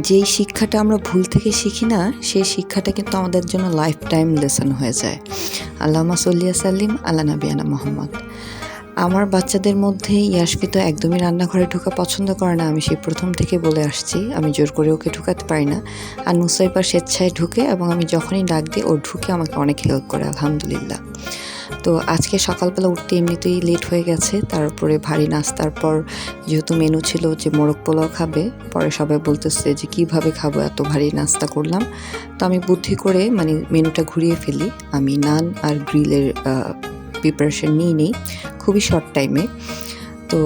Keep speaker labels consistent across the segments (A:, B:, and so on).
A: যেই শিক্ষাটা আমরা ভুল থেকে শিখি না, সেই শিক্ষাটা কিন্তু আমাদের জন্য লাইফ টাইম লেসন হয়ে যায়। আল্লাহুম্মা সল্লি ওয়া সাল্লিম আলা নাবিয়ানা মুহাম্মদ। আমার বাচ্চাদের মধ্যে ইয়াশফি তো একদমই রান্নাঘরে ঢোকা পছন্দ করে না। আমি সেই প্রথম থেকে বলে আসছি, আমি জোর করে ওকে ঢুকাতে পারি না। আর নুসাইবা স্বেচ্ছায় ঢুকে এবং আমি যখনই ডাক দিই ও ঢুকে আমাকে অনেক হেল্প করে, আলহামদুলিল্লাহ। তো আজকে সকালবেলা উঠতে এমনিতেই লেট হয়ে গেছে, তার উপরে ভারী নাস্তার পর যেহেতু মেনু ছিল যে মোরগ পোলাও খাবে, পরে সবাই বলতেছে যে কীভাবে খাবো, এত ভারী নাস্তা করলাম। তো আমি বুদ্ধি করে মানে মেনুটা ঘুরিয়ে ফেলি, আমি নান আর গ্রিলের প্রিপারেশন নিয়ে নিই খুবই শর্ট টাইমে। তো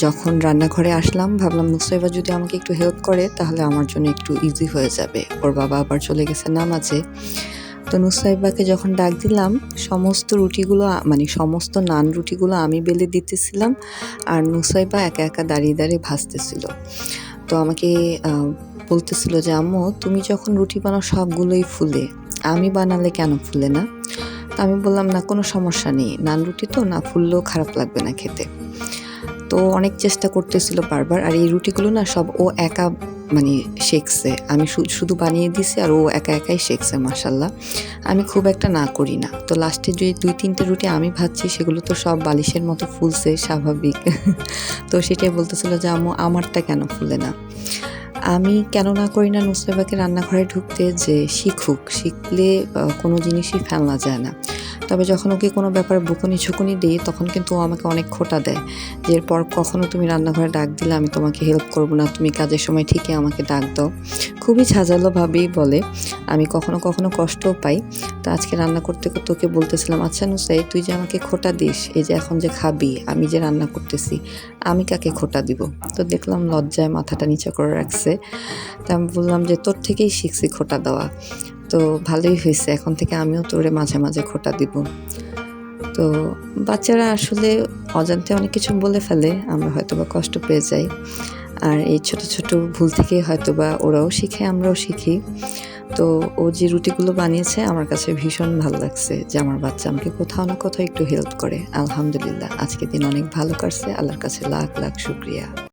A: যখন রান্নাঘরে আসলাম ভাবলাম নুসাইবা যদি আমাকে একটু হেল্প করে তাহলে আমার জন্য একটু ইজি হয়ে যাবে। ওর বাবা আবার চলে গেছে নামাজে। তো নুসাইবাকে যখন ডাক দিলাম, সমস্ত রুটিগুলো মানে সমস্ত নান রুটিগুলো আমি বেলে দিতেছিলাম, আর নুসাইবা একা একা দাঁড়িয়ে দাঁড়িয়ে ভাজতেছিল। তো আমাকে বলতেছিল যে আম্মু, তুমি যখন রুটি বানাও সবগুলোই ফুলে, আমি বানালে কেন ফুলে না? তো আমি বললাম না, কোনো সমস্যা নেই, নান রুটি তো, না ফুললেও খারাপ লাগবে না খেতে। তো অনেক চেষ্টা করতেছিল বারবার, আর এই রুটিগুলো না সব ও একা মানে শেখছে। আমি শুধু বানিয়ে দিছি আর ও একা একাই শেখছে, মাশাল্লাহ। আমি খুব একটা না করি না। তো লাস্টে যে 2-3টে রুটি আমি ভাজছি সেগুলো তো সব বালিশের মতো ফুলছে, স্বাভাবিক। তো সেটাই বলতেছিল যে আম্মু, আমারটা কেন ফুলে না? আমি কেন না করি না নুসাইবাকে রান্নাঘরে ঢুকতে, যে শিখলে কোনো জিনিসই ফেলা যায় না। তবে যখন ওকে কোনো ব্যাপারে বকুনি দিই তখন কিন্তু ও আমাকে অনেক খোঁটা দেয় যে এরপর কখনো তুমি রান্নাঘরে ডাক দিলে আমি তোমাকে হেল্প করব না, তুমি কাজের সময় ঠিকই আমাকে ডাক দাও। খুবই ঝাঁঝালোভাবেই বলে, আমি কখনো কখনো কষ্টও পাই। তো আজকে রান্না করতে করতে ওকে বলতেছিলাম, আচ্ছা নুসাই, তুই যে আমাকে খোঁটা দিস, এই যে এখন যে খাবি, আমি যে রান্না করতেছি, আমি কাকে খোঁটা দিব? তো দেখলাম লজ্জায় মাথাটা নিচে করে রাখছে। তা আমি বললাম যে তোর থেকেই শিখছি খোঁটা দেওয়া। তো ভালোই হয়েছে, এখন থেকে আমিও তোরে মাঝে মাঝে খোঁটা দিব। তো বাচ্চারা আসলে অজান্তে অনেক কিছু বলে ফেলে, আমরা হয়তোবা কষ্ট পেয়ে যাই। আর এই ছোট ছোট ভুল থেকে হয়তোবা ওরাও শিখে, আমরাও শিখি। তো ও যে রুটিগুলো বানিয়েছে আমার কাছে ভীষণ ভালো লাগছে যে আমার বাচ্চা আমাকে কোথাও না কোথাও একটু হেল্প করে। আলহামদুলিল্লাহ, আজকের দিন অনেক ভালো কাটছে। আল্লাহর কাছে লাখ লাখ শুকরিয়া।